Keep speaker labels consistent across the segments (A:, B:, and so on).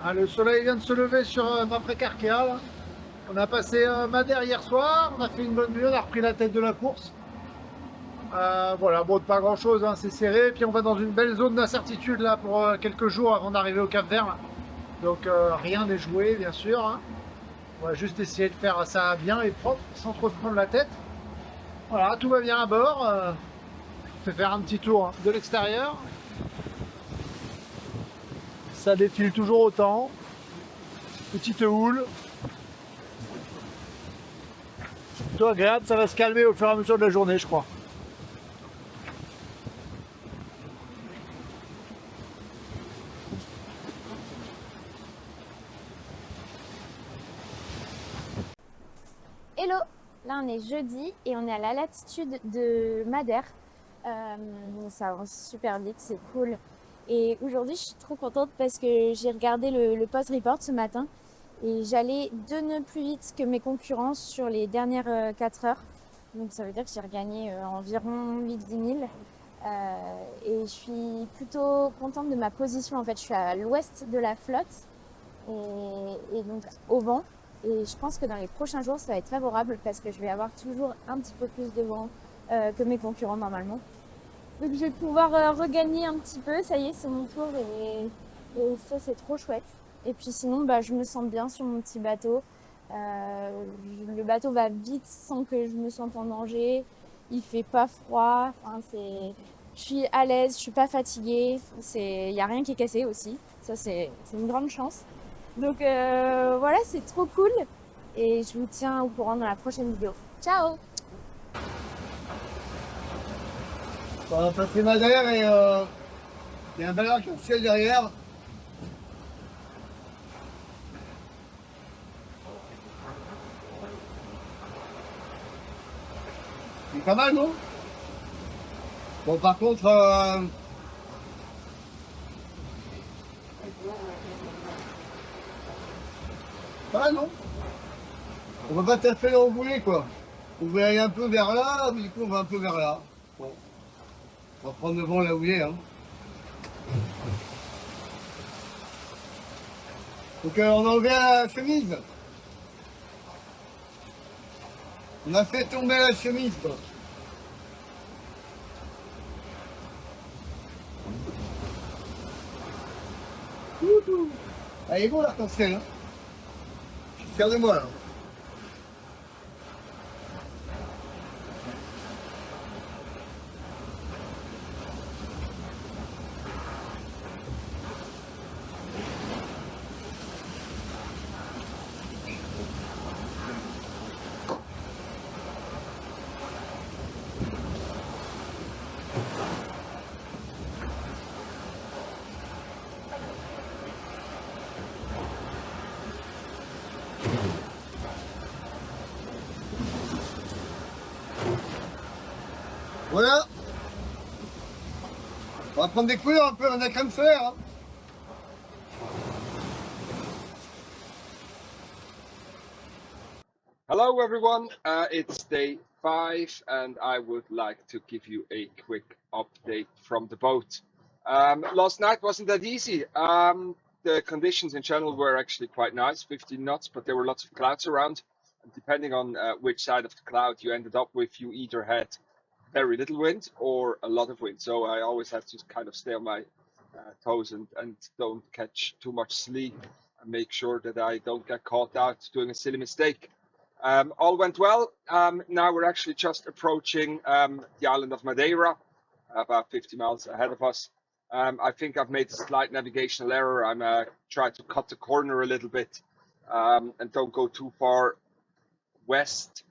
A: Ah, le soleil vient de se lever sur Paprika là. On a passé Madère hier soir, on a fait une bonne nuit, on a repris la tête de la course. Voilà, bon, pas grand chose, hein, c'est serré. Puis on va dans une belle zone d'incertitude là pour quelques jours avant d'arriver au Cap Vert. Là. Donc rien n'est joué, bien sûr. Hein. On va juste essayer de faire ça bien et propre, sans trop se prendre la tête. Voilà, tout va bien à bord. Je vais faire un petit tour de l'extérieur. Ça défile toujours autant. Petite houle. Plutôt agréable, ça va se calmer au fur et à mesure de la journée, je crois.
B: Hello, là on est jeudi et on est à la latitude de Madère. Ça avance super vite, c'est cool. Et aujourd'hui je suis trop contente parce que j'ai regardé le post report ce matin et j'allais 2 nœuds plus vite que mes concurrents sur les dernières 4 heures. Donc ça veut dire que j'ai regagné environ 8-10 000. Et je suis plutôt contente de ma position. En fait, je suis à l'ouest de la flotte et donc au vent. Et je pense que dans les prochains jours, ça va être favorable parce que je vais avoir toujours un petit peu plus de vent que mes concurrents normalement. Donc je vais pouvoir regagner un petit peu. Ça y est, c'est mon tour et ça, c'est trop chouette. Et puis sinon, je me sens bien sur mon petit bateau. Le bateau va vite sans que je me sente en danger. Il fait pas froid. Enfin, je suis à l'aise, je suis pas fatiguée. Il n'y a rien qui est cassé aussi. Ça, c'est une grande chance. Donc voilà, c'est trop cool. Et je vous tiens au courant dans la prochaine vidéo. Ciao!
A: On va passer Madère et il y a un bel arc-en-ciel derrière. C'est pas mal, non? Bon, par contre, pas mal, non? On va pas tout à fait l'embrouiller, quoi. On va aller un peu vers là, mais du coup, on va un peu vers là. Bon. On va prendre le vent là où il est, hein. Donc, on en vient à la chemise. On a fait tomber la chemise, quoi. Ah, il est beau l'arc-en-ciel, hein. Je suis fier de moi, là. Voilà. On va prendre des couleurs un peu, on a crème solaire, hein.
C: Hello everyone, it's day 5 and I would like to give you a quick update from the boat. Last night wasn't that easy. The conditions in general were actually quite nice, 15 knots, but there were lots of clouds around. And depending on which side of the cloud you ended up with, you either had very little wind or a lot of wind. So I always have to kind of stay on my toes and don't catch too much sleep and make sure that I don't get caught out doing a silly mistake. All went well. Now we're actually just approaching the island of Madeira, about 50 miles ahead of us. I think I've made a slight navigational error. I'm trying to cut the corner a little bit and don't go too far west.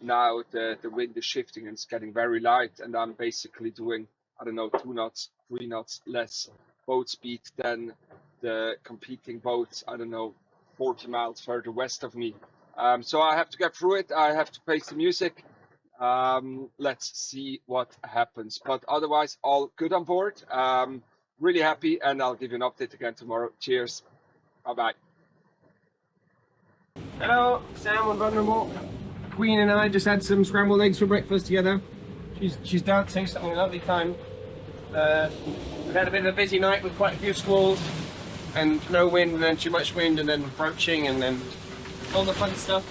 C: Now the wind is shifting and it's getting very light, and I'm basically doing, I don't know, 2 knots, 3 knots less boat speed than the competing boats, I don't know, 40 miles further west of me. So I have to get through it. I have to pace the music. Let's see what happens. But otherwise, all good on board. Really happy, and I'll give you an update again tomorrow. Cheers. Bye-bye.
D: Hello, Sam on Vulnerable. Queen and I just had some scrambled eggs for breakfast together. She's dancing, so having a lovely time. We've had a bit of a busy night with quite a few squalls. and no wind, and then too much wind, and then broaching, and then all the fun stuff.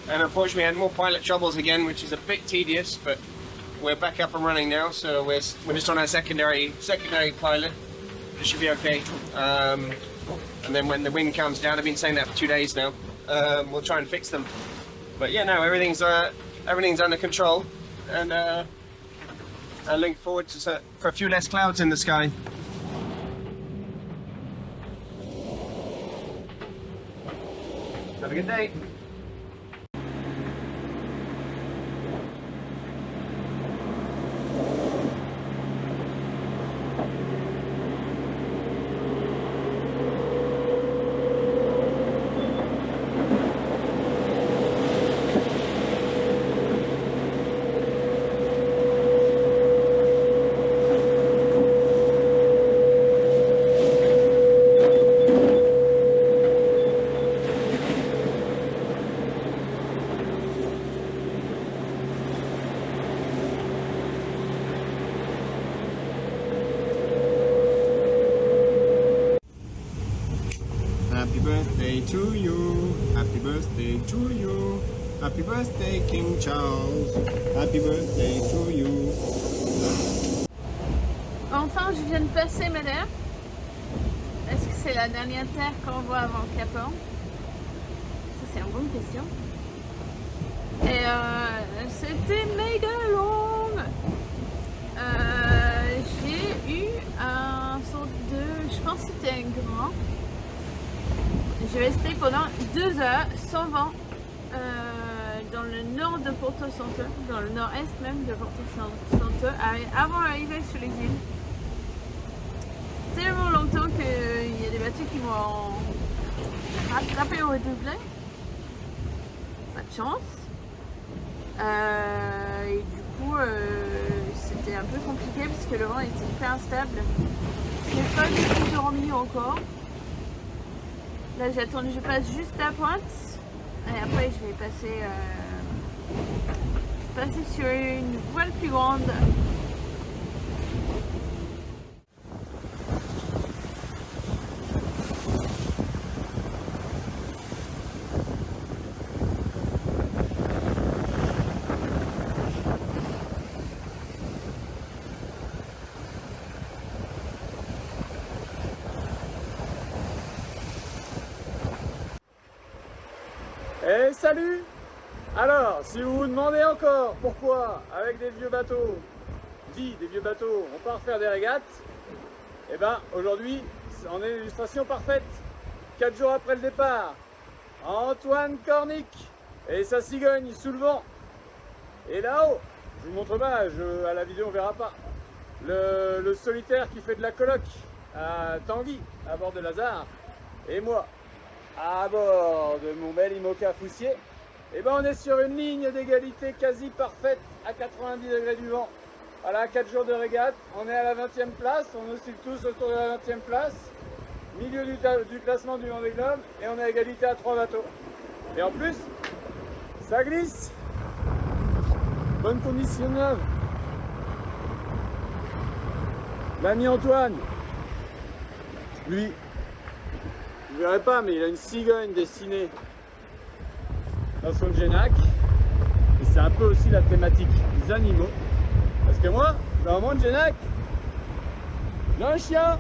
D: And unfortunately, we had more pilot troubles again, which is a bit tedious, but we're back up and running now. So we're just on our secondary pilot. It should be okay. And then when the wind comes down, I've been saying that for 2 days now. We'll try and fix them. But yeah, no, everything's under control, and I look forward to for a few less clouds in the sky. Have a good day.
E: Happy birthday to you, happy birthday to you, happy birthday King Charles, happy birthday to you.
F: Enfin, je viens de passer Madère. Est-ce que c'est la dernière terre qu'on voit avant Cap Horn? Ça, c'est une bonne question. Et c'était méga long. J'ai eu un sorte de... Je pense que c'était un grand. J'ai resté pendant 2 heures sans vent dans le nord de Porto Santo, dans le nord-est même de Porto Santo, avant d'arriver sur les îles. Tellement longtemps qu'il y a des bateaux qui m'ont rattrapé au redoublé. Pas de chance. Et du coup, c'était un peu compliqué parce que le vent était hyper instable. J'ai pas du tout dormi encore. Là j'attends, je passe juste la pointe et après je vais passer sur une voile plus grande.
A: Et salut! Alors, si vous vous demandez encore pourquoi, avec des vieux bateaux, des vieux bateaux, on part faire des régates, eh ben aujourd'hui, on est l'illustration parfaite. 4 jours après le départ, Antoine Cornic et sa cigogne sous le vent. Et là-haut, je vous montre pas, à la vidéo on verra pas, le solitaire qui fait de la coloc à Tanguy, à bord de Lazare, et moi, à bord de mon bel Imoca Foussier. Et ben on est sur une ligne d'égalité quasi parfaite à 90 degrés du vent. Voilà, 4 jours de régate, on est à la 20e place, on oscille tous autour de la 20e place, milieu du classement du Vendée Globe, et on est à égalité à 3 bateaux. Et en plus, ça glisse. Bonne condition neuve. L'ami Antoine, lui, vous ne verrez pas, mais il a une cigogne dessinée dans son Genac. Et c'est un peu aussi la thématique des animaux. Parce que moi, dans mon Genac, j'ai un chien.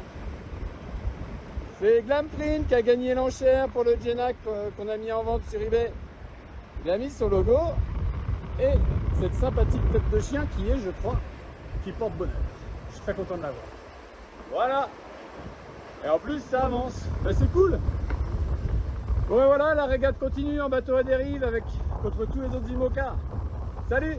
A: C'est Glamprint qui a gagné l'enchère pour le Genac qu'on a mis en vente sur eBay. Il a mis son logo et cette sympathique tête de chien qui est, je crois, qui porte bonheur. Je suis très content de l'avoir. Voilà. Et en plus, ça avance. Ben, c'est cool. Bon, et voilà, la régate continue en bateau à dérive contre tous les autres IMOCA. Salut!